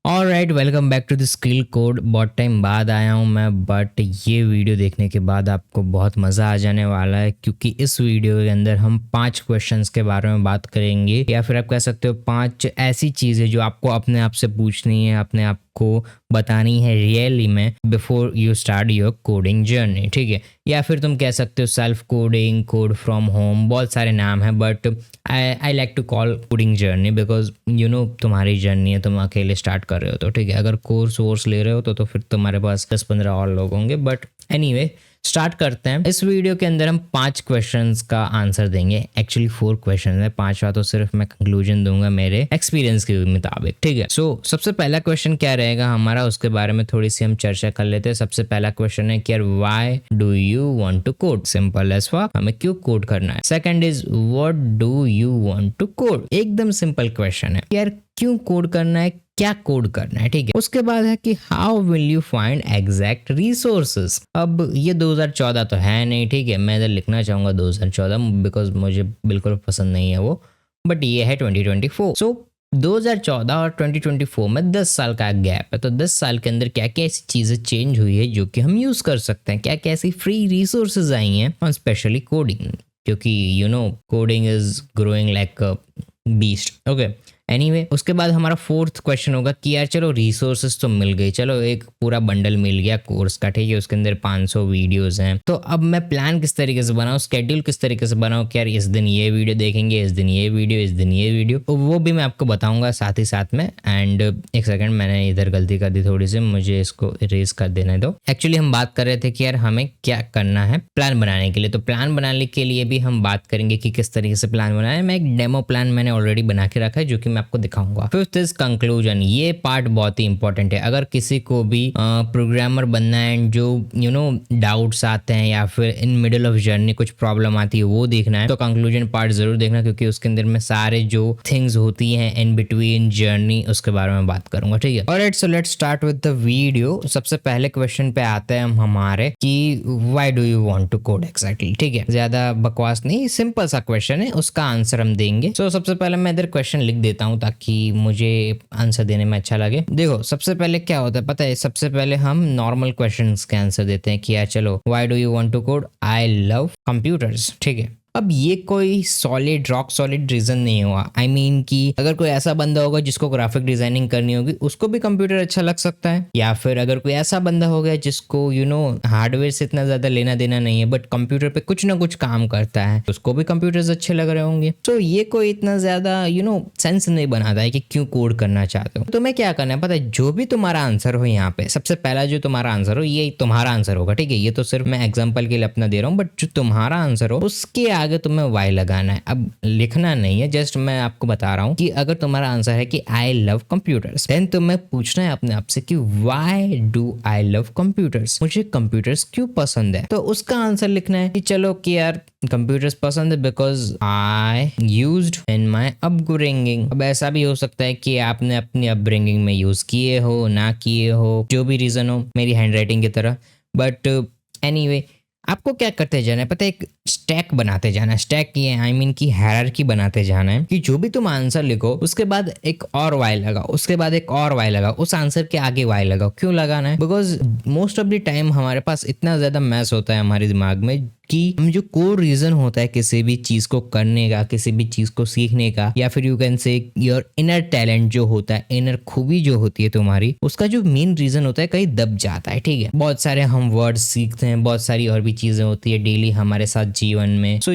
Alright, welcome back to the skill code. बहुत time बाद आया हूँ मैं, बट ये वीडियो देखने के बाद आपको बहुत मज़ा आ जाने वाला है, क्योंकि इस वीडियो के अंदर हम 5 क्वेश्चंस के बारे में बात करेंगे, या फिर आप कह सकते हो 5 ऐसी चीज़ें जो आपको अपने आप से पूछनी है, अपने आप को बतानी है रियली में before you start your coding journey. ठीक है, या फिर तुम कह सकते हो self coding, code from home, बहुत सारे नाम हैं, but I like to call coding journey because तुम्हारी जर्नी है, तुम अकेले स्टार्ट कर रहे हो तो ठीक है। अगर कोर्स वोर्स ले रहे हो तो फिर तुम्हारे पास 10-15 और लोग होंगे, बट एनीवे स्टार्ट करते हैं। इस वीडियो के अंदर हम 5 क्वेश्चंस का आंसर देंगे। एक्चुअली 4 क्वेश्चन है, 5वां तो सिर्फ मैं कंक्लूजन दूंगा मेरे एक्सपीरियंस के मुताबिक। ठीक है, सो सबसे पहला क्वेश्चन क्या रहेगा हमारा, उसके बारे में थोड़ी सी हम चर्चा कर लेते हैं। सबसे पहला क्वेश्चन है कि यार why do you want to code. Simple as for, हमें क्यों कोड करना है। Second is what do you want to code. एकदम सिंपल क्वेश्चन है, यार क्यों कोड करना है, क्या कोड करना है। ठीक है, उसके बाद है कि how will you find exact resources. अब ये 2014 तो है नहीं, ठीक है, मैं इधर लिखना चाहूंगा 2014 बिकॉज मुझे बिल्कुल पसंद नहीं है वो, बट ये है 2024। सो 2014 और 2024 में 10 साल का गैप है, तो 10 साल के अंदर क्या क्या ऐसी चीजें चेंज हुई है जो कि हम यूज कर सकते हैं, क्या क्या ऐसी फ्री रिसोर्सेज आई हैं और स्पेशली कोडिंग, क्योंकि coding is growing like a beast. Okay, anyway उसके बाद हमारा 4th क्वेश्चन होगा कि यार चलो रिसोर्सेज तो मिल गई, चलो एक पूरा बंडल मिल गया कोर्स का, ठीक है, उसके अंदर 500 वीडियोस हैं, तो अब मैं प्लान किस तरीके से बनाऊं, स्केड्यूल किस तरीके से बनाऊं कि यार इस दिन ये वीडियो देखेंगे, इस दिन ये वीडियो, इस दिन ये वीडियो, तो वो भी मैं आपको बताऊंगा साथ ही साथ में। एंड एक सेकंड, मैंने इधर गलती कर दी थोड़ी सी, मुझे इसको इरेज कर देने दो। एक्चुअली हम बात कर रहे थे कि यार हमें क्या करना है प्लान बनाने के लिए, तो प्लान बनाने के लिए भी हम बात करेंगे कि किस तरीके से प्लान बनाना है। मैं एक डेमो प्लान मैंने ऑलरेडी बना के रखा है जो कि मैं आपको दिखाऊंगा। 5th is conclusion. ये पार्ट बहुत ही इंपॉर्टेंट है। अगर किसी को भी प्रोग्रामर बनना है एंड जो डाउट्स आते हैं या फिर इन मिडिल ऑफ जर्नी कुछ प्रॉब्लम आती है वो देखना है, तो कंक्लूजन पार्ट जरूर देखना, क्योंकि उसके अंदर में सारे जो थिंग्स होती हैं इन बिटवीन जर्नी उसके बारे में बात करूंगा। ठीक है, alright, so let's start with the video. सबसे पहले क्वेश्चन पे आते हैं हम हमारे कि why do you want to code exactly. ठीक है, ज्यादा बकवास नहीं, सिंपल सा क्वेश्चन है, उसका आंसर हम देंगे। सो सबसे पहले मैं इधर क्वेश्चन लिख देता हूँ ताकि मुझे आंसर देने में अच्छा लगे। देखो सबसे पहले क्या होता है पता है, सबसे पहले हम नॉर्मल क्वेश्चंस के आंसर देते हैं कि यार चलो why do you want to code, I love computers. ठीक है, अब ये कोई सॉलिड रॉक सॉलिड रीजन नहीं हुआ। आई मीन कि अगर कोई ऐसा बंदा होगा जिसको ग्राफिक डिजाइनिंग करनी होगी, उसको भी कंप्यूटर अच्छा लग सकता है, या फिर अगर कोई ऐसा बंदा हो गया जिसको हार्डवेयर से इतना ज्यादा लेना देना नहीं है बट कंप्यूटर पे कुछ ना कुछ काम करता है, उसको भी कंप्यूटर्स अच्छे लग रहे होंगे। तो ये कोई इतना ज्यादा सेंस नहीं बनाता है कि क्यों कोड करना चाहते हो। तो तुम्हें क्या करना है पता है, जो भी तुम्हारा आंसर हो यहाँ पे, सबसे पहला जो तुम्हारा आंसर हो ये तुम्हारा आंसर होगा। ठीक है, ये तो सिर्फ मैं एग्जाम्पल के लिए अपना दे रहा हूँ, बट जो तुम्हारा आंसर हो उसके आगे तुम्हें वाई लगाना है। अब लिखना नहीं है, जस्ट मैं आपको बता रहा हूँ कि अगर तुम्हारा आंसर है कि आई लव कंप्यूटर्स, देन तुम्हें पूछना है अपने आप से कि why do I love computers, मुझे कंप्यूटर्स क्यों पसंद है। तो उसका आंसर लिखना है कि चलो कि यार कंप्यूटर्स पसंद है because I used in my upbringing. अब ऐसा भी हो सकता है कि आपने अपनी अपब्रिंगिंग में यूज किए हो, ना किए हो, जो भी रीजन हो, मेरी हैंडराइटिंग की तरह। बट एनीवे आपको क्या करते जाना है पता है, एक स्टैक बनाते जाना है। स्टैक ये आई मीन की हायरार्की बनाते जाना है कि जो भी तुम आंसर लिखो उसके बाद एक और वाई लगाओ, उसके बाद एक और वाई लगाओ, उस आंसर के आगे वाई लगाओ। क्यों लगाना है, because most of the time हमारे पास इतना ज्यादा मैस होता है हमारे दिमाग में कि हम जो कोर रीजन होता है किसी भी चीज को करने का, किसी भी चीज को सीखने का, या फिर you can say your inner talent जो होता है, इनर खूबी जो होती है तुम्हारी, उसका जो मेन रीजन होता है कहीं दब जाता है। ठीक है, बहुत सारे हम वर्ड सीखते हैं, बहुत सारी और भी चीजें होती है डेली हमारे साथ जीवन में। सो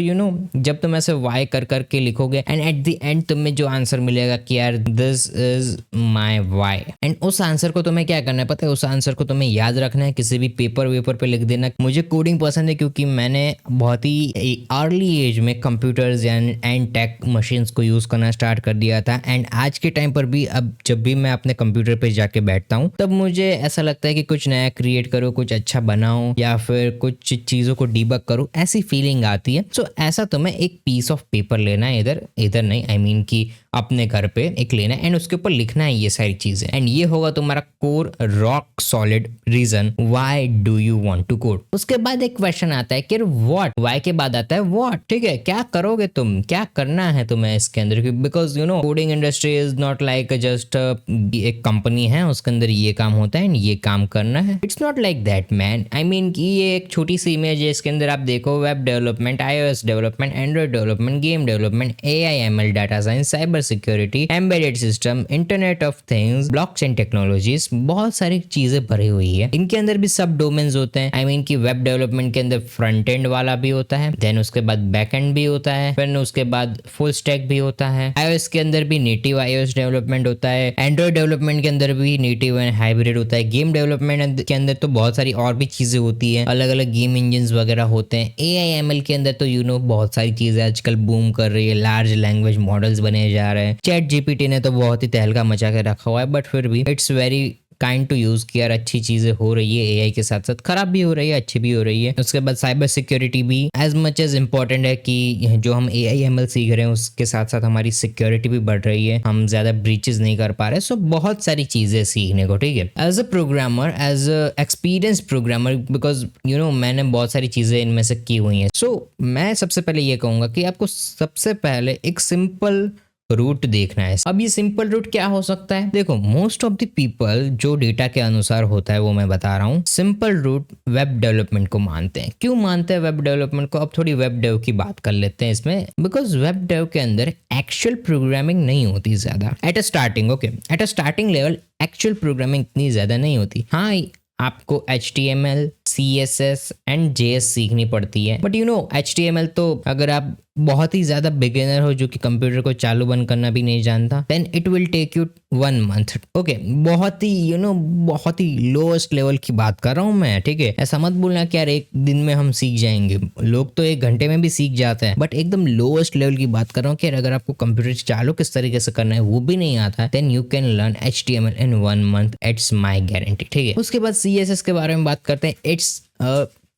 जब तुम ऐसे वाई कर करके लिखोगे एंड एट द एंड तुम्हें जो आंसर मिलेगा कि यार this is my why, and उस आंसर को तुम्हें क्या करना है पता है, उस आंसर को तुम्हें याद रखना है, किसी भी पेपर वेपर पे लिख देना। मुझे कोडिंग पसंद है क्योंकि मैंने बहुत ही अर्ली एज में कंप्यूटर्स एंड टेक मशीन्स को यूज करना स्टार्ट कर दिया था, एंड आज के टाइम पर भी अब जब भी मैं अपने कंप्यूटर पे जाके बैठता हूँ तब मुझे ऐसा लगता है कि कुछ नया क्रिएट करो, कुछ अच्छा बनाओ, या फिर कुछ चीजों को डीबग करो, ऐसी फीलिंग आती है। सो ऐसा तुम्हें एक पीस ऑफ पेपर लेना है, इधर नहीं, आई मीन कि अपने घर पे एक लेना है एंड उसके ऊपर लिखना है ये सारी चीजें, एंड ये होगा तुम्हारा core rock solid reason why do you want to code. उसके बाद एक क्वेश्चन आता है कि व्हाट, व्हाई के बाद आता है व्हाट, ठीक है, क्या करोगे तुम, क्या करना है तुम्हें इसके अंदर, because you no coding industry is not like just एक कंपनी है उसके अंदर ये काम होता है एंड ये काम करना है, it's not like that man. I mean कि ये एक छोटी सी इमेज है, इसके अंदर आप देखो web development, iOS development, Android development, game development, AI ML, data science, cyber security, embedded system, internet of things, blockchain technologies, बहुत सारी चीजें भरी हुई है। इनके अंदर भी सब डोमेन्स होते हैं। आई मीन कि वेब डेवलपमेंट के अंदर फ्रंट एंड वाला भी होता है, देन उसके बाद बैक एंड भी होता है, फिर उसके बाद फुल स्टैक भी होता है। iOS के अंदर भी नेटिव iOS डेवलपमेंट होता है, एंड्रॉइड डेवलपमेंट के अंदर भी नेटिव एंड हाइब्रिड होता है, गेम डेवलपमेंट के अंदर तो बहुत सारी और भी चीजें होती है, अलग अलग गेम इंजन वगैरह होते हैं। AI ML के अंदर तो यू नो बहुत सारी चीजें आजकल बूम कर रही है, लार्ज लैंग्वेज मॉडल्स बने जा रहे हैं। चैट GPT ने तो बहुत ही तहलका मचा के रखा हुआ है, बट फिर भी it's very kind to use कि यार अच्छी चीजें हो रही है AI के साथ साथ, खराब भी हो रही है, अच्छी भी हो रही है। उसके बाद साइबर सिक्योरिटी भी एज मच एज इम्पोर्टेंट है कि जो हम AI ML सीख रहे हैं उसके साथ साथ हमारी सिक्योरिटी भी बढ़ रही है, हम ज्यादा ब्रीचेस नहीं कर पा रहे। सो बहुत सारी चीजें सीखने को, ठीक है। As a programmer, as a experience programmer, because you know मैंने बहुत सारी चीजें इनमें से की हुई हैं। सो मैं सबसे पहले ये कहूंगा कि आपको सबसे पहले एक सिंपल रूट देखना है। अब ये सिंपल रूट क्या हो सकता है, देखो मोस्ट ऑफ द पीपल जो डेटा के अनुसार होता है वो मैं बता रहा हूँ, सिंपल रूट वेब डेवलपमेंट को मानते हैं। क्यों मानते हैं वेब डेवलपमेंट को, अब थोड़ी वेब डेव की बात कर लेते हैं इसमें, बिकॉज वेब डेव के अंदर एक्चुअल प्रोग्रामिंग नहीं होती ज्यादा eight a starting. Okay, eight a starting level actual programming इतनी ज्यादा नहीं होती। हाँ, आपको HTML, CSS एंड JS सीखनी पड़ती है, बट यू नो HTML तो अगर आप बहुत ही ज्यादा बिगिनर हो जो कि कंप्यूटर को चालू बंद करना भी नहीं जानता, then it will take you 1 month. Okay, बहुत ही यू नो बहुत ही लोएस्ट लेवल की बात कर रहा हूँ मैं, ठीक है। ऐसा मत बोलना कि यार एक दिन में हम सीख जाएंगे, लोग तो 1 घंटे में भी सीख जाते हैं, बट एकदम लोएस्ट लेवल की बात कर रहा हूँ कि अगर आपको कंप्यूटर चालू किस तरीके से करना है वो भी नहीं आता है, then you can learn HTML in 1 month, it's my guarantee, ठीक है। उसके बाद CSS के बारे में बात करते हैं, इट्स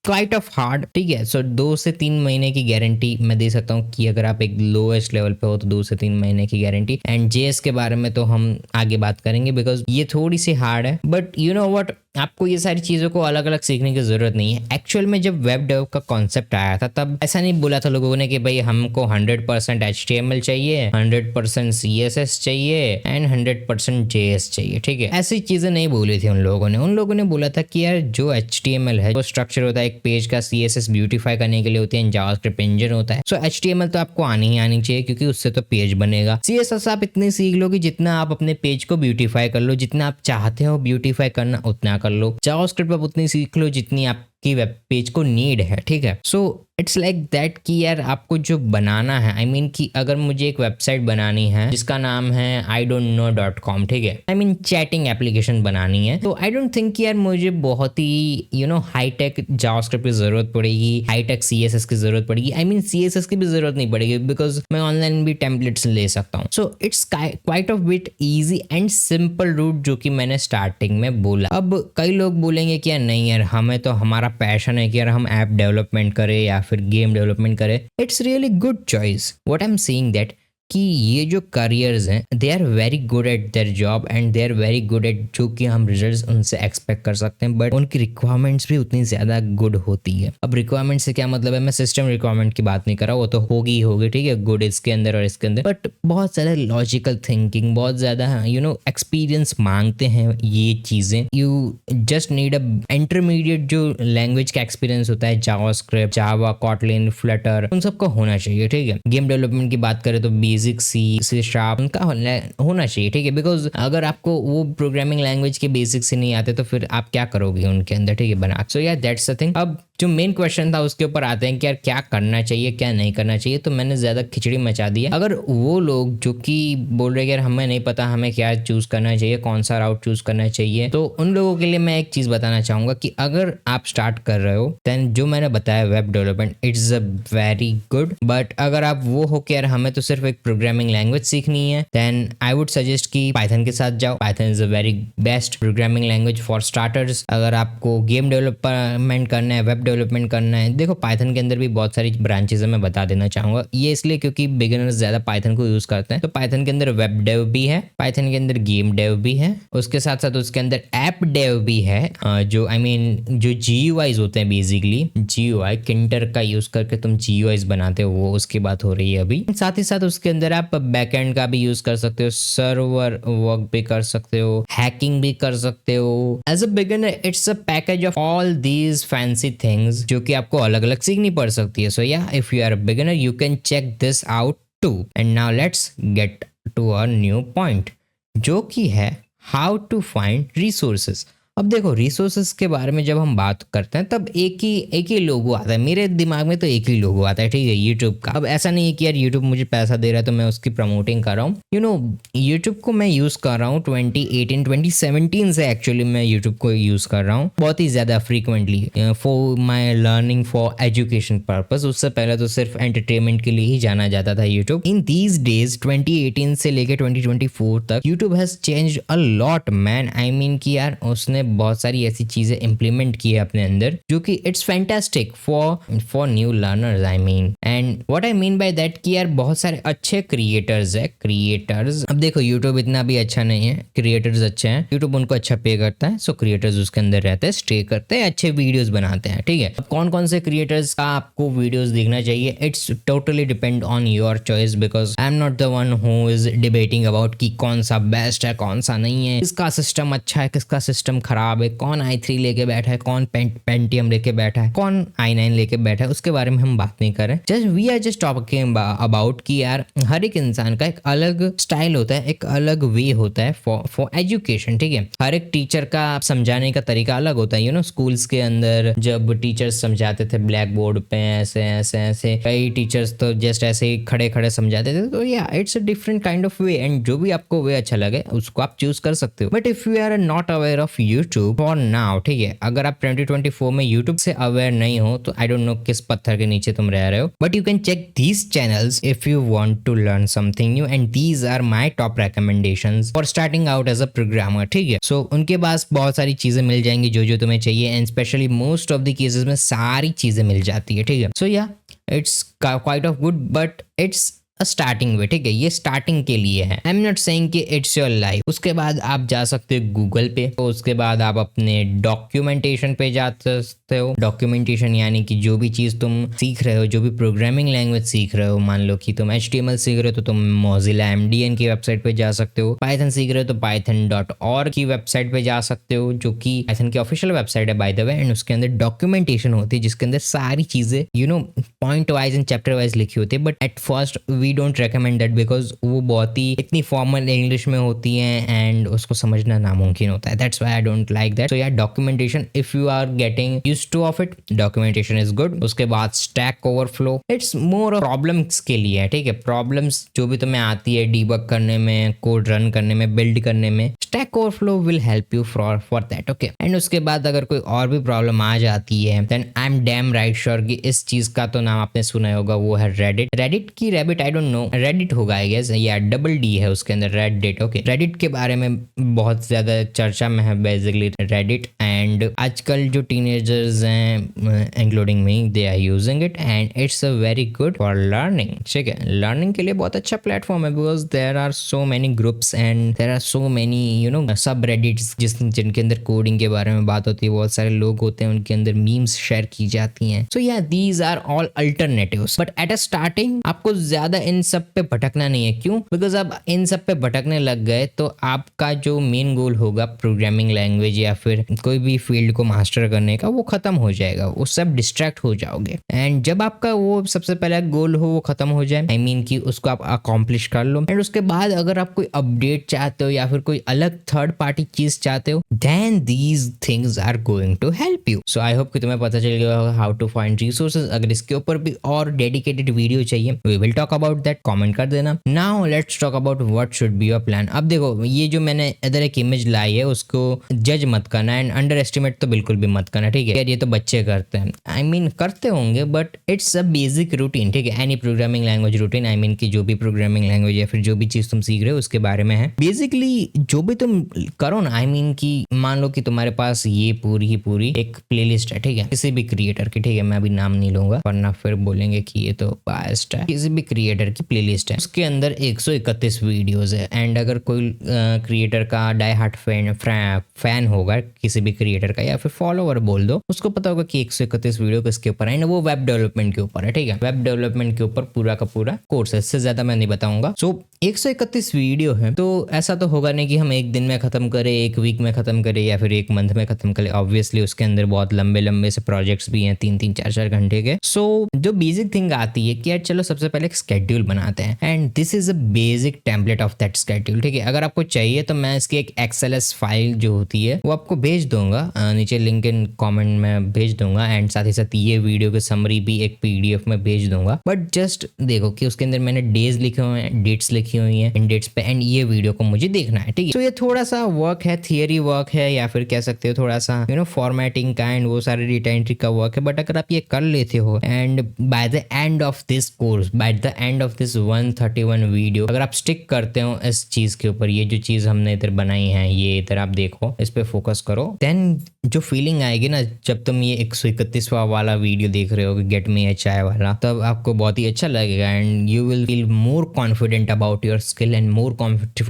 क्वाइट ऑफ हार्ड, ठीक है। सो 2 से 3 महीने की गारंटी मैं दे सकता हूँ कि अगर आप एक लोएस्ट लेवल पे हो तो 2 से 3 महीने की गारंटी। एंड JS के बारे में तो हम आगे बात करेंगे बिकॉज ये थोड़ी सी हार्ड है, बट यू नो व्हाट, आपको ये सारी चीज़ों को अलग अलग सीखने की ज़रूरत नहीं है। एक्चुअल में जब वेब डेव का कॉन्सेप्ट आया था तब ऐसा नहीं बोला था लोगों ने कि भाई हमको 100% HTML चाहिए, 100% CSS चाहिए एंड 100% JS चाहिए, ठीक है। ऐसी चीज़ें नहीं बोली थी उन लोगों ने। उन लोगों ने बोला था कि यार जो HTML है, वो स्ट्रक्चर होता है एक पेज का, CSS ब्यूटीफाई करने के लिए होती है, जावास्क्रिप्ट इंजन होता है। सो HTML तो आपको आनी ही आनी चाहिए क्योंकि उससे तो पेज बनेगा। CSS आप इतनी सीख लो कि जितना आप अपने पेज को ब्यूटीफाई कर लो, जितना आप चाहते हो ब्यूटीफाई करना उतना कर लो। जावास्क्रिप्ट आप उतनी सीख लो जितनी आपकी वेब पेज को नीड है, ठीक है। सो इट्स लाइक दैट कि यार आपको जो बनाना है, आई मीन कि अगर मुझे एक वेबसाइट बनानी है जिसका नाम है idontknow.com, ठीक है, आई मीन चैटिंग एप्लीकेशन बनानी है, तो आई डोंट थिंक कि यार मुझे बहुत ही यू नो हाईटेक जावास्क्रिप्ट की जरूरत पड़ेगी, हाईटेक CSS की जरूरत पड़ेगी, आई मीन CSS की भी जरूरत नहीं पड़ेगी बिकॉज मैं ऑनलाइन भी टेम्पलेट्स ले सकता हूँ। So it's quite of bit easy and simple route जो कि मैंने स्टार्टिंग में बोला। अब कई लोग बोलेंगे कि यार नहीं यार, हमें तो हमारा पैशन है कि यार हम ऐप डेवलपमेंट करें या फिर गेम डेवलपमेंट करें। It's really good choice. What I am saying that कि ये जो करियर्स हैं they are very good at their job and they are very good at जो कि हम रिजल्ट्स उनसे एक्सपेक्ट कर सकते हैं, बट उनकी रिक्वायरमेंट्स भी उतनी ज़्यादा गुड होती है। अब रिक्वायरमेंट से क्या मतलब है, मैं सिस्टम रिक्वायरमेंट की बात नहीं कर रहा, वो तो होगी ही होगी, ठीक है, गुड इसके अंदर और इसके अंदर, बट बहुत ज़्यादा लॉजिकल थिंकिंग, बहुत ज़्यादा यू नो एक्सपीरियंस मांगते हैं ये चीज़ें। You just need a intermediate जो लैंग्वेज का एक्सपीरियंस होता है, जावास्क्रिप्ट, जावा, कॉटलिन, फ्लटर, उन सबका होना चाहिए, ठीक है। गेम डेवलपमेंट की बात करें तो बेसिक C शार्प उनका होना चाहिए, ठीक है, बिकॉज अगर आपको वो प्रोग्रामिंग लैंग्वेज के बेसिक से नहीं आते तो फिर आप क्या करोगे उनके अंदर, ठीक है, बना। सो यार दैट्स द थिंग। अब जो मेन क्वेश्चन था उसके ऊपर आते हैं कि यार क्या करना चाहिए क्या नहीं करना चाहिए, तो मैंने ज्यादा खिचड़ी मचा दी है। अगर वो लोग जो कि बोल रहे हैं यार हमें नहीं पता हमें क्या चूज करना चाहिए, कौन सा राउट चूज करना चाहिए, तो उन लोगों के लिए मैं एक चीज बताना चाहूंगा कि अगर आप स्टार्ट कर रहे हो देन जो मैंने बताया web development it's a very good, but अगर आप वो हो कि यार हमें तो सिर्फ एक प्रोग्रामिंग लैंग्वेज सीखनी है, देन आई वुड सजेस्ट कि पाइथन के साथ जाओ। Python is a very best programming language for starters. अगर आपको गेम डेवलपमेंट करना है, वेब डेवलपमेंट करना है, देखो पाइथन के अंदर भी बहुत सारी ब्रांचेस है, मैं बता देना चाहूंगा। ये इसलिए क्योंकि बिगिनर्स ज्यादा पाइथन को यूज करते हैं। तो पाइथन के अंदर वेब डेव भी है, पाइथन के अंदर गेम डेव भी है, उसके साथ साथ उसके अंदर ऐप डेव भी है, जो आई मीन जो GUIs होते हैं, बेसिकली GUI किंटर का यूज करके तुम GUIs बनाते हो, वो उसकी बात हो रही है अभी। साथ ही साथ उसके अंदर आप बैकएंड का भी यूज कर सकते हो, सर्वर वर्क भी कर सकते हो, हैकिंग भी कर सकते हो। As a beginner it's a package of all these fancy things जो कि आपको अलग अलग सीखनी पड़ सकती है। So yeah if you are a beginner you can check this out too. And now let's get to a new point, जो कि है हाउ टू फाइंड रिसोर्सेज। अब देखो रिसोर्सेज के बारे में जब हम बात करते हैं तब एक ही लोगो आता है, मेरे दिमाग में तो एक ही लोगो आता है, ठीक है, यूट्यूब का। अब ऐसा नहीं है कि यार यूट्यूब मुझे पैसा दे रहा है तो मैं उसकी प्रमोटिंग कर रहा हूँ। यूट्यूब को मैं यूज़ कर रहा हूँ 2018-2017 से, एक्चुअली मैं यूट्यूब को यूज़ कर रहा हूँ बहुत ही ज़्यादा frequently for my learning, for education purpose. उससे पहले तो सिर्फ एंटरटेनमेंट के लिए ही जाना जाता था यूट्यूब। इन दीज डेज 2018 से लेकर 2024 तक YouTube has changed a lot man. I mean कि यार उसने बहुत सारी ऐसी चीजें इंप्लीमेंट की है अपने अंदर जो कि it's fantastic for new learners. I mean and what I mean by that कि यार बहुत सारे अच्छे क्रिएटर्स है, क्रिएटर्स। अब देखो यूट्यूब इतना भी अच्छा नहीं है, क्रिएटर्स अच्छे हैं, यूट्यूब उनको अच्छा पे करता है, सो क्रिएटर्स उसके अंदर रहते हैं, स्टे करते हैं, अच्छे वीडियोस बनाते हैं, ठीक है। अब कौन कौन से क्रिएटर्स का आपको वीडियोस देखना चाहिए, it's totally depend on your choice, because I am not the one who is debating about कि कौन सा बेस्ट है कौन सा नहीं है, किसका सिस्टम अच्छा है किसका सिस्टम खराब है, कौन i3 लेके बैठा है, कौन पेंटियम लेके बैठा है, कौन i9 लेके बैठा है, उसके बारे में हम बात नहीं कर रहे। Just we are just talking about कि यार हर एक इंसान का एक अलग स्टाइल होता है, एक अलग वे होता है फॉर एजुकेशन, ठीक है। हर एक टीचर का समझाने का तरीका अलग होता है। स्कूल्स के अंदर जब टीचर्स समझाते थे ब्लैक बोर्ड पे ऐसे ऐसे ऐसे, कई टीचर्स तो जस्ट ऐसे ही खड़े खड़े समझाते थे। तो या it's a different kind of way, and जो भी आपको वे अच्छा लगे उसको आप चूज कर सकते हो। But if you are not aware of YouTube for now, ठीक है, अगर आप 2024 में यूट्यूब से अवेयर नहीं हो तो आई डोंट नो किस पत्थर के नीचे तुम रह रहे हो, but you can check these channels if you want to learn something new, and these are my top recommendations for starting out as a programmer, ठीक है। सो उनके पास बहुत सारी चीजें मिल जाएंगी जो तुम्हें चाहिए, and specially most of the cases में सारी चीजें मिल जाती है, ठीक है। सो या it's quite of good, but it's starting way, ठीक है, ये स्टार्टिंग के लिए है। आई एम नॉट सेइंग कि इट्स योर लाइफ। उसके बाद आप जा सकते हो गूगल पे, तो उसके बाद आप अपने डॉक्यूमेंटेशन पे जा सकते हो। डॉक्यूमेंटेशन यानी कि जो भी चीज तुम सीख रहे हो, जो भी प्रोग्रामिंग लैंग्वेज सीख रहे हो, मान लो कि तुम HTML सीख रहे हो तो तुम मोजिला MDN की वेबसाइट पे जा सकते हो। पाइथन सीख रहे हो तो python.org की वेबसाइट पे जा सकते हो, जो कि पाइथन की ऑफिशियल वेबसाइट है बाय द वे, एंड उसके अंदर डॉक्यूमेंटेशन होती है जिसके अंदर सारी चीजें point wise and chapter wise लिखी होती है। But at first we don't recommend that because वो बहुत ही इतनी फॉर्मल इंग्लिश में होती है एंड उसको समझना नामुमकिन होता है। That's why I don't like that. So यार documentation, if you are getting used to of it, documentation is good. उसके बाद stack overflow, it's more problems के लिए है, ठीक है। प्रॉब्लम्स जो भी तुम्हें आती है डीबग करने में, कोड रन करने में, बिल्ड करने में, stack overflow will help you for that, okay. And उसके बाद अगर कोई और भी प्रॉब्लम आ जाती है then I am damn right sure कि इस चीज का तो नाम आपने सुना होगा, वो है रेडिट की rabbit, I don't know, Reddit होगा आई गेस, या D है उसके अंदर, रेडिट, ओके। रेडिट के बारे में बहुत ज्यादा चर्चा में है बेसिकली रेडिट, एंड आजकल जो टीनेजर्स हैं including me, they are using it and it's a very good for learning, ठीक है। लर्निंग के लिए बहुत अच्छा प्लेटफॉर्म है because there are so many groups and there are so many subreddits जिनके अंदर कोडिंग के बारे में बात होती है। बहुत सारे लोग होते हैं, उनके अंदर मीम्स शेयर की जाती हैं। So yeah these are all alternatives, but at a starting आपको ज्यादा इन सब पे भटकना नहीं है। क्यों? बिकॉज अब इन सब पे भटकने लग गए तो आपका जो मेन गोल होगा प्रोग्रामिंग लैंग्वेज या फिर कोई भी फील्ड को मास्टर करने का, वो खत्म हो जाएगा, उस सब डिस्ट्रैक्ट हो जाओगे। एंड जब आपका वो सबसे पहला गोल हो वो खत्म हो जाए, आई मीन कि उसको आप अकॉम्प्लिश कर लो, एंड उसके बाद अगर आप कोई अपडेट चाहते हो या फिर कोई अलग थर्ड पार्टी चीज चाहते हो, then these things are going to help you. So I hope कि तुम्हें पता चल गया हाउ टू फाइंड रिसोर्सेज। अगर इसके ऊपर भी और डेडिकेटेड वीडियो चाहिए, we will talk about about that comment कर देना। Now let's talk about what should be your plan. अब देखो ये जो मैंने इधर एक इमेज लाई है उसको जज मत करना एंड अंडर एस्टिमेट तो बिल्कुल भी मत करना, ठीक है यार, ये तो बच्चे करते हैं, आई मीन करते होंगे but it's a basic routine, ठीक है, एनी प्रोग्रामिंग लैंग्वेज रूटीन, आई मीन कि जो भी प्रोग्रामिंग लैंग्वेज या फिर जो भी चीज तुम सीख रहे हो उसके बारे में है। बेसिकली जो भी तुम करो ना, आई मीन कि मान लो कि तुम्हारे पास ये पूरी एक प्लेलिस्ट है, ठीक है, किसी भी क्रिएटर की, ठीक है, मैं अभी नाम नहीं लूंगा वरना फिर बोलेंगे कि ये तो बायस्ड है, किसी भी क्रिएटर की प्लेलिस्ट है, उसके अंदर 131 वीडियोस है एंड अगर कोई क्रिएटर का डाई हार्ट फैन होगा किसी भी क्रिएटर का या फिर फॉलोवर बोल दो, उसको पता होगा कि 131 वीडियो किसके ऊपर है, वो वेब डेवलपमेंट के ऊपर है, ठीक है, वेब डेवलपमेंट के ऊपर पूरा का पूरा कोर्स है, इससे ज्यादा मैं नहीं बताऊंगा। सो 131 वीडियो है तो ऐसा तो होगा नहीं कि हम एक दिन में खत्म करें, एक वीक में खत्म करें या फिर एक मंथ में खत्म करें, ऑब्वियसली उसके अंदर बहुत लंबे से प्रोजेक्ट्स भी हैं 3-3 4-4 घंटे के। सो जो बेसिक थिंग आती है कि यार चलो सबसे पहले एक स्केड्यूल बनाते हैं and this is a basic template of that schedule, ठीक है, अगर आपको चाहिए तो मैं इसकी एक एक्सएलएस फाइल जो होती है वो आपको भेज दूंगा, नीचे लिंक इन कमेंट में भेज दूंगा एंड साथ ही साथ ये वीडियो की समरी भी एक पीडीएफ में भेज दूंगा। बट जस्ट देखो कि उसके अंदर मैंने डेज लिखे हुए हैं, डेट्स लिखी हुई हैं इन डेट्स पे एंड ये वीडियो को मुझे देखना है, ठीक है। तो ये थोड़ा सा वर्क है, थियरी वर्क है या फिर कह सकते हो थोड़ा सा फॉर्मेटिंग का एंड वो सारे डेटा एंट्री का वर्क है, बट अगर आप ये कर लेते हो and by the end of this course, by the end of this 131 video अगर आप स्टिक करते हो इस चीज के ऊपर, ये जो चीज हमने इधर बनाई है ये इधर आप देखो, इस पे फोकस करो, देन जो फीलिंग आएगी ना जब तुम ये 131वां वाला वीडियो देख रहे हो गेट मी ए चाय वाला, तब आपको बहुत ही अच्छा लगेगा and you will feel more confident about your skill and more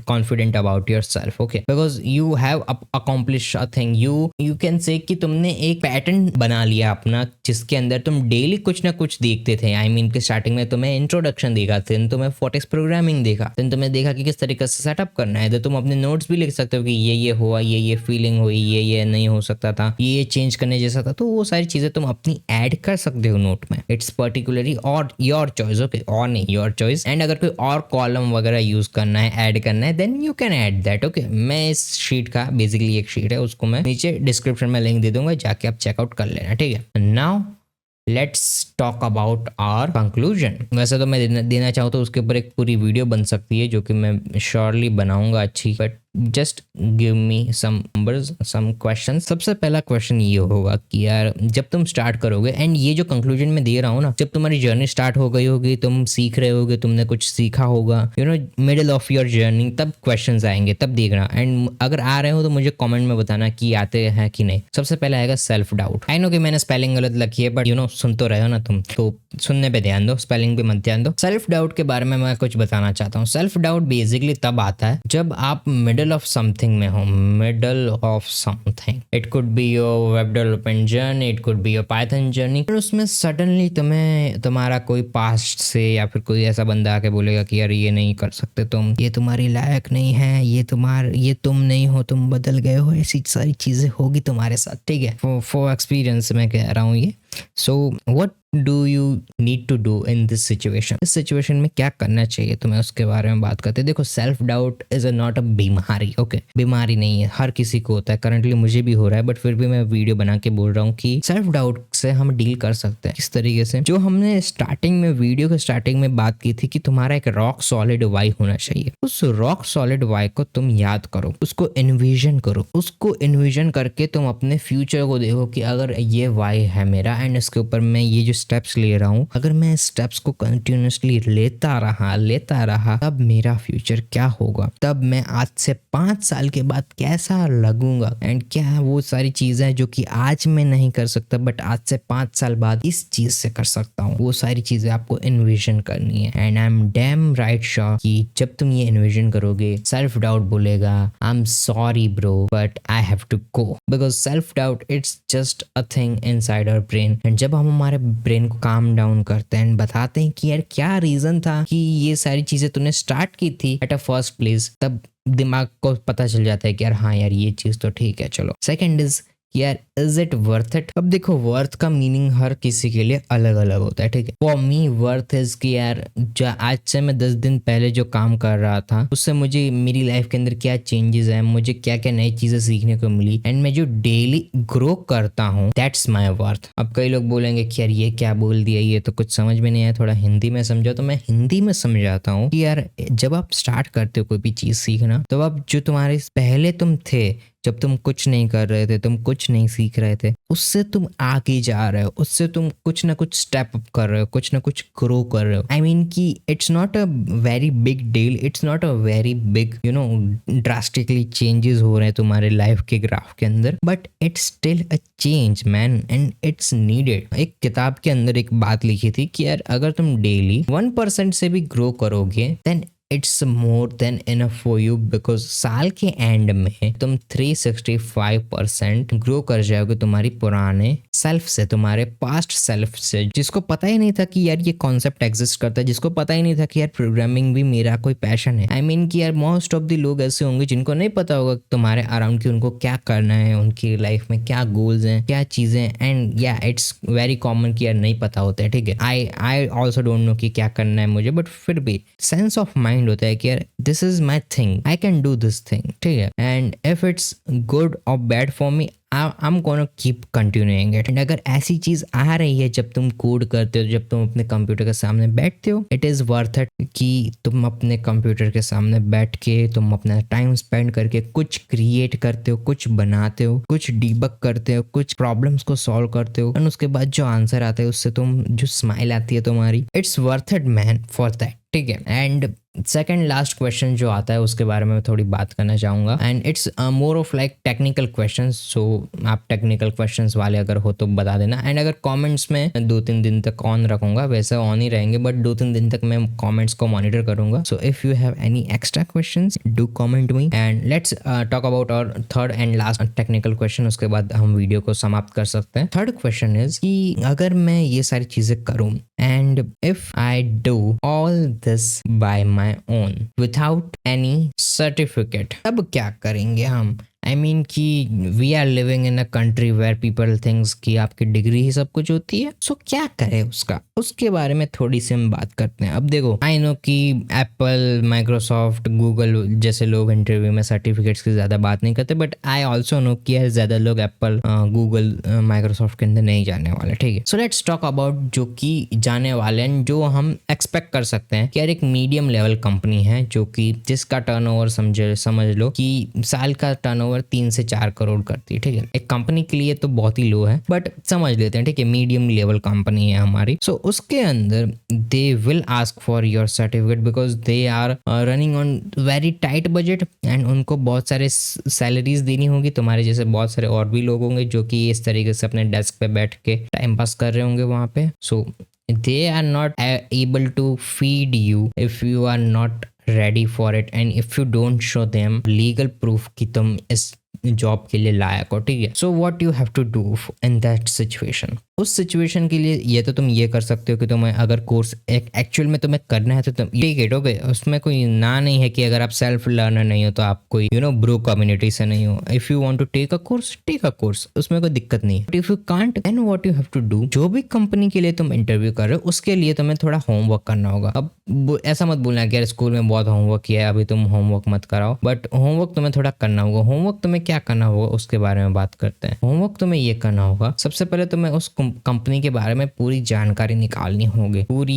confident about your self, okay, because you have accomplish a thing, you can say कि तुमने एक पैटर्न बना लिया अपना जिसके अंदर तुम डेली कुछ ना कुछ देखते थे, आई मीन कि स्टार्टिंग में तुम्हें इंट्रोडक्शन देखा, देन तुम्हें फोटेक्स प्रोग्रामिंग देखा, देन तुम्हें देखा कि किस तरीके से सेटअप करना है, तो तुम अपने नोट्स भी लिख सकते हो कि ये हुआ, ये फीलिंग हुई, ये नहीं हो सकता था, ये चेंज करने जैसा था, तो वो सारी चीजें तुम अपनी ऐड कर सकते हो नोट में, इट्स पर्टिकुलरली और योर चॉइस, ओके, और नहीं योर चॉइस। एंड अगर कोई और कॉलम वगैरह यूज करना है, ऐड करना है, then you can add that, okay. मैं इस शीट का बेसिकली एक शीट है उसको मैं नीचे डिस्क्रिप्शन में लिंक दे दूंगा, जाके आप चेकआउट कर लेना, ठीक है। Now let's talk about our conclusion. वैसे तो मैं देना चाहूँ तो उसके ऊपर एक पूरी वीडियो बन सकती है जो कि मैं श्योरली बनाऊंगा अच्छी, but just give me some numbers, some question. सबसे पहला क्वेश्चन ये होगा कि यार जब तुम स्टार्ट करोगे एंड ये जो कंक्लूजन में दे रहा हूँ ना, जब तुम्हारी जर्नी स्टार्ट हो गई होगी, तुम सीख रहे होगे, तुमने कुछ सीखा होगा, मिडिल ऑफ योर जर्नी, तब क्वेश्चंस आएंगे, तब देखना। एंड अगर आ रहे हो तो मुझे कमेंट में बताना कि आते हैं कि नहीं। सबसे पहले आएगा सेल्फ डाउट। आई नो कि मैंने स्पेलिंग गलत लिखी है बट सुन तो रहे हो ना तुम, तो सुनने पे ध्यान दो, स्पेलिंग पे मत ध्यान दो। सेल्फ डाउट के बारे में मैं कुछ बताना चाहता हूँ। सेल्फ डाउट बेसिकली तब आता है जब आप मिडिल ऑफ समथिंग में हो, middle of something, it could be your web development journey, it could be your Python journey, और उसमें सडनली तुम्हें तुम्हारा कोई पास्ट से या फिर कोई ऐसा बंदा आके बोलेगा कि यार ये नहीं कर सकते तुम, ये तुम्हारी लायक नहीं है, ये तुम नहीं हो, तुम बदल गए हो, ऐसी सारी चीजें होगी तुम्हारे साथ, ठीक है। फॉर एक्सपीरियंस मैं कह रहा हूँ ये। So what do you need to do in this situation, इस सिचुएशन में क्या करना चाहिए तुम्हें, उसके बारे में बात करते हैं। देखो self doubt is not a बीमारी, ओके, बीमारी नहीं है, हर किसी को होता है, करंटली मुझे भी हो रहा है, बट फिर भी मैं वीडियो बना के बोल रहा हूँ कि सेल्फ डाउट से हम डील कर सकते हैं। किस तरीके से, जो हमने स्टार्टिंग में वीडियो के स्टार्टिंग में बात की थी कि तुम्हारा एक रॉक सॉलिड वाई होना चाहिए, उस रॉक सॉलिड वाई को तुम याद करो, उसको इन्विजन करो, उसको इन्विजन करके तुम अपने फ्यूचर को देखो कि अगर ये वाई है मेरा एंड इसके ऊपर मैं ये जो स्टेप्स ले रहा हूँ, अगर मैं स्टेप्स को कंटिन्यूसली लेता रहा तब मेरा फ्यूचर क्या होगा, तब मैं आज से 5 साल के बाद कैसा लगूंगा एंड क्या वो सारी चीजें जो कि आज मैं नहीं कर सकता बट आज से 5 साल बाद इस चीज से कर सकता हूँ, वो सारी चीजें आपको इन्विजन करनी है। And I am damn right sure कि जब तुम ये इन्विजन करोगे, सेल्फ डाउट बोलेगा I am sorry bro but I have to go, because self doubt it's just a thing inside our brain. And जब हम हमारे ब्रेन को काम डाउन करते हैं, बताते हैं कि यार क्या रीजन था कि ये सारी चीजें तूने स्टार्ट की थी एट अ फर्स्ट प्लेस, तब दिमाग को पता चल जाता है कि यार हाँ यार ये चीज तो ठीक है, चलो। सेकंड इज यार इज इट वर्थ इट? अब देखो, वर्थ का मीनिंग हर किसी के लिए अलग अलग होता है, ठीक है। फॉर मी वर्थ इज कि यार जो आज से मैं 10 दिन पहले जो काम कर रहा था उससे मुझे मेरी लाइफ के अंदर क्या चेंजेस है, मुझे क्या क्या नई चीजें सीखने को मिली, एंड मैं जो डेली ग्रो करता हूँ, दैट्स माई वर्थ। अब कई लोग बोलेंगे कि यार ये क्या बोल दिया, ये तो कुछ समझ में नहीं आया, थोड़ा हिंदी में समझो। तो मैं हिंदी में समझाता हूँ कि यार जब आप स्टार्ट करते हो कोई भी चीज सीखना, तो आप जो तुम्हारे पहले तुम थे, जब तुम कुछ नहीं कर रहे थे, तुम कुछ नहीं सीख रहे थे, उससे तुम आगे जा रहे हो, उससे तुम कुछ ना कुछ स्टेप अप कर रहे हो, कुछ ना कुछ ग्रो कर रहे हो। आई मीन कि it's not a very big deal, it's not a very big drastically changes हो रहे हैं तुम्हारे लाइफ के ग्राफ के अंदर, but it's still a change man, and it's needed. एक किताब के अंदर एक बात लिखी थी कि यार अगर तुम डेली 1% से भी ग्रो करोगे, then it's more than enough for you, because साल के एंड में तुम 365% ग्रो कर जाओगे तुम्हारी पुराने सेल्फ से, तुम्हारे पास्ट सेल्फ से, जिसको पता ही नहीं था कि यार ये कॉन्सेप्ट एग्जिस्ट करता है, जिसको पता ही नहीं था कि यार प्रोग्रामिंग भी मेरा कोई पैशन है। आई मीन कि यार मोस्ट ऑफ द लोग ऐसे होंगे जिनको नहीं पता होगा तुम्हारे अराउंड कि उनको क्या करना है, उनकी लाइफ में क्या गोल्स हैं, क्या चीजें, एंड या इट्स वेरी कॉमन कि यार नहीं पता होता है, ठीक है। आई ऑल्सो डोंट नो कि क्या करना है मुझे, बट फिर भी सेंस ऑफ माइंड होता है कि यार this is my thing, I can do this thing, ठीक है, एंड इफ इट्स गुड और bad for me, I'm gonna keep continuing it। And अगर ऐसी चीज आ रही है जब तुम कोड करते हो, जब तुम अपने कंप्यूटर के सामने बैठते हो, इट इज वर्थ इट कि तुम अपने कंप्यूटर के सामने बैठ के तुम अपना टाइम स्पेंड करके कुछ क्रिएट करते हो, कुछ बनाते हो, कुछ डीबग करते हो, कुछ प्रॉब्लम्स को सॉल्व करते हो, एंड उसके बाद जो आंसर आता है उससे तुम जो स्माइल आती है तुम्हारी, it's worth it man for that, ठीक है। एंड सेकंड लास्ट क्वेश्चन जो आता है उसके बारे में मैं थोड़ी बात करना चाहूंगा, and it's more of like technical questions. So आप टेक्निकल क्वेश्चंस वाले अगर हो तो बता देना, एंड अगर कमेंट्स में 2-3 दिन तक ऑन रखूंगा, वैसे ऑन ही रहेंगे, बट 2-3 दिन तक मैं कमेंट्स को मॉनिटर करूंगा। So if you have any extra questions, do comment me, and let's talk about our third and last technical question. उसके बाद हम वीडियो को समाप्त कर सकते हैं। थर्ड क्वेश्चन इज कि अगर मैं ये सारी चीजें करूं, and if I do all this by my own without any certificate, तब क्या करेंगे हम? आई मीन कि we are living in a country where people thinks कि आपकी डिग्री ही सब कुछ होती है। सो क्या करें उसके बारे में थोड़ी सी हम बात करते हैं। अब देखो, आई नो कि एप्पल, माइक्रोसॉफ्ट, गूगल जैसे लोग इंटरव्यू में सर्टिफिकेट्स की ज्यादा बात नहीं करते, बट आई ऑल्सो नो कि ज्यादा लोग एप्पल, गूगल, माइक्रोसॉफ्ट के अंदर नहीं जाने वाले, ठीक है। सो लेट्स टॉक अबाउट जो कि जाने वाले हैं, जो हम एक्सपेक्ट कर सकते हैं कि यार एक मीडियम लेवल कंपनी है जो कि जिसका टर्नओवर समझ लो कि साल का टर्नओवर 3 से 4 करोड़ करती है, ठीक है। एक कंपनी के लिए तो बहुत ही लो है, बट समझ लेते हैं, ठीक है, मीडियम लेवल कंपनी है हमारी। सो उसके अंदर they will ask for your certificate because they are running on very tight budget, and उनको बहुत सारे सैलरीज देनी होगी। तुम्हारे जैसे बहुत सारे और भी लोग होंगे जो कि इस तरीके से अपने डेस्क पे बैठ के टाइम पास कर रहे होंगे वहां पे। सो they are not able to feed you if you are not ready for it, and if you don't show them legal proof कि तुम इस जॉब के लिए लायक हो, ठीक है। So what you have to do in that situation, उस situation के लिए ये तो तुम ये कर सकते हो कि तुम्हें अगर कोर्स एक्चुअल में तुम्हें करना है तो तुम टेक इट, ओके। उसमें कोई ना नहीं है कि अगर आप सेल्फ लर्नर नहीं हो तो आप कोई ब्रो कम्युनिटी से नहीं हो। If you want to take a course, take a course, उसमें कोई दिक्कत नहीं है। But if you can't, then what you have to do, जो भी कंपनी के लिए तुम इंटरव्यू कर रहे हो उसके लिए तुम्हें थोड़ा होमवर्क करना होगा। अब ऐसा मत बोलना कि यार स्कूल में बहुत होमवर्क किया है, अभी तुम होमवर्क मत कराओ, बट होमवर्क तुम्हें थोड़ा करना होगा। होमवर्क तुम्हें क्या करना होगा उसके बारे में बात करते हैं। होमवर्क तुम्हें ये करना होगा, सबसे पहले तुम्हें उस कंपनी के बारे में पूरी जानकारी निकालनी होगी, पूरी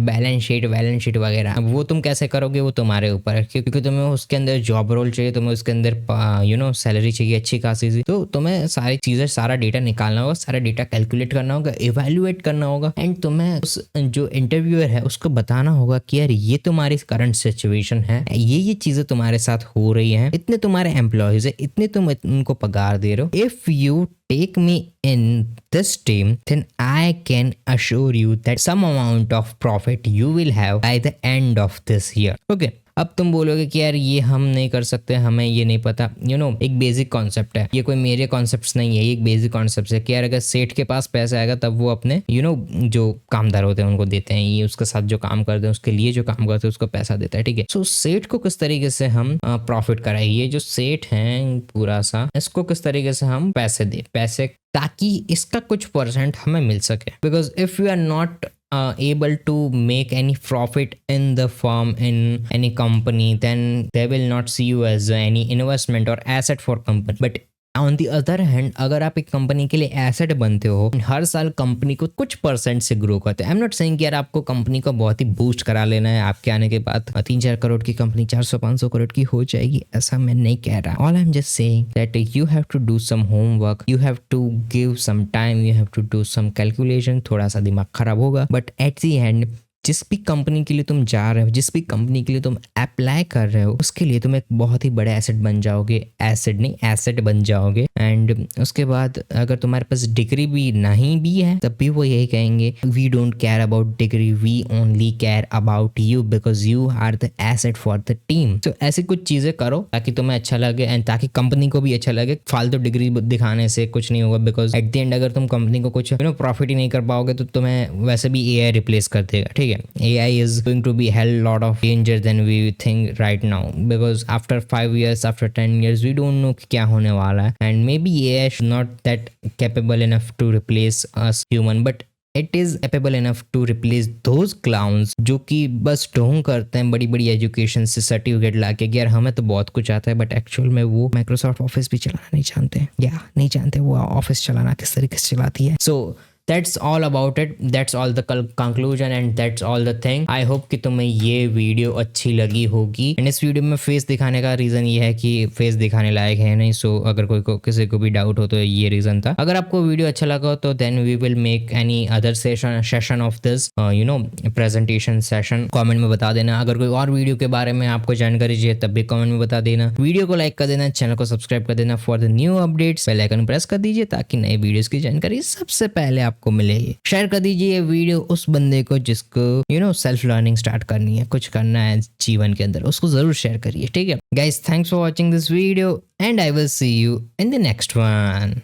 बैलेंस शीट वगैरह। अब वो तुम कैसे करोगे वो तुम्हारे ऊपर है, क्योंकि तुम्हें उसके अंदर जॉब रोल चाहिए, तुम्हें उसके अंदर सैलरी चाहिए अच्छी खासी सी, तो तुम्हें सारी चीजें, सारा डेटा निकालना होगा, सारा डेटा कैलकुलेट करना होगा, इवेल्युएट करना होगा, एंड तुम्हें उस जो इंटरव्यूअर है उसको बताना होगा कि यार ये तुम्हारी करंट सिचुएशन है, ये चीजें तुम्हारे साथ हो रही हैं, इतने तुम्हारे एम्प्लॉयज है, इतने तुम उनको पगार दे रहे हो। If you take me in this team, then I can assure you that some amount of profit you will have by the end of this year, okay। अब तुम बोलोगे कि यार ये हम नहीं कर सकते, हमें ये नहीं पता। एक बेसिक कॉन्सेप्ट है, ये कोई मेरे कॉन्सेप्ट्स नहीं है, ये एक बेसिक कॉन्सेप्ट है कि यार अगर सेठ के पास पैसा आएगा तब वो अपने जो कामदार होते हैं उनको देते हैं, ये उसके साथ जो काम करते हैं उसके लिए जो काम करते हैं उसको पैसा देता है, ठीक है। सो सेठ को किस तरीके से हम प्रॉफिट कराए, ये जो सेठ है पूरा सा, इसको किस तरीके से हम पैसे दे, पैसे, ताकि इसका कुछ परसेंट हमें मिल सके। Because if you are not able to make any profit in the firm, in any company, then they will not see you as any investment or asset for company. But on the other hand, अगर आप एक company के लिए asset बनते हो, हर साल company को कुछ परसेंट से ग्रो करते हैं। आई एम नॉट सेइंग कि यार आपको कंपनी को बहुत ही बूस्ट करा लेना है, आपके आने के बाद 3-4 करोड़ की कंपनी 400-500 करोड़ की हो जाएगी, ऐसा मैं नहीं कह रहा। All I am just saying that you have to do some homework, you have to give some time, you have to do some calculation. थोड़ा सा दिमाग खराब होगा, बट एट दी एंड जिस भी कंपनी के लिए तुम जा रहे हो, जिस भी कंपनी के लिए तुम अप्लाई कर रहे हो, उसके लिए तुम एक बहुत ही बड़े एसेट बन जाओगे, एसेट बन जाओगे। एंड उसके बाद अगर तुम्हारे पास डिग्री भी नहीं भी है तब भी वो यही कहेंगे, we don't care about degree, we only care about you because you are the asset for the team. तो ऐसी कुछ चीजें करो ताकि तुम्हें अच्छा लगे एंड ताकि कंपनी को भी अच्छा लगे। फालतू डिग्री दिखाने से कुछ नहीं होगा, बिकॉज एट द एंड अगर तुम कंपनी को कुछ प्रॉफिट ही नहीं कर पाओगे तो तुम्हें वैसे भी एआई रिप्लेस कर देगा, ठीक है। AI is going to be hell lot of danger than we think right now, because after 5 years, after 10 years, we don't know क्या होने वाला है। And maybe AI is not that capable enough to replace us human, but it is capable enough to replace those clowns जो कि बस ढोंग करते हैं बड़ी बड़ी एजुकेशन से सर्टिफिकेट लाके। यार हमें तो बहुत कुछ आता है बट एक्चुअल में वो माइक्रोसॉफ्ट ऑफिस भी चलाना नहीं जानते, या नहीं जानते वो ऑफिस चलाना किस तरीके से चलाती है। सो that's all about it, that's all the conclusion and that's all the thing। I hope कि तुम्हें ये वीडियो अच्छी लगी होगी। एंड इस वीडियो में फेस दिखाने का रीज़न ये है कि फेस दिखाने लायक है नहीं, सो अगर किसी को भी डाउट हो तो ये रीज़न था। अगर आपको वीडियो अच्छा लगा तो then we will make any other session of this presentation session. Comment में बता देना। अगर कोई और वीडियो के बारे में आपको जानकारी चाहिए तब भी कमेंट में बता देना। वीडियो को लाइक कर देना, चैनल को सब्सक्राइब कर देना for the new updates. Bell icon press कर दीजिए ताकि नए वीडियोस की जानकारी सबसे पहले आपको मिले। शेयर कर दीजिए ये वीडियो उस बंदे को जिसको सेल्फ लर्निंग स्टार्ट करनी है, कुछ करना है जीवन के अंदर, उसको जरूर शेयर करिए, ठीक है guys. Thanks for watching this video and I will see you in the next one.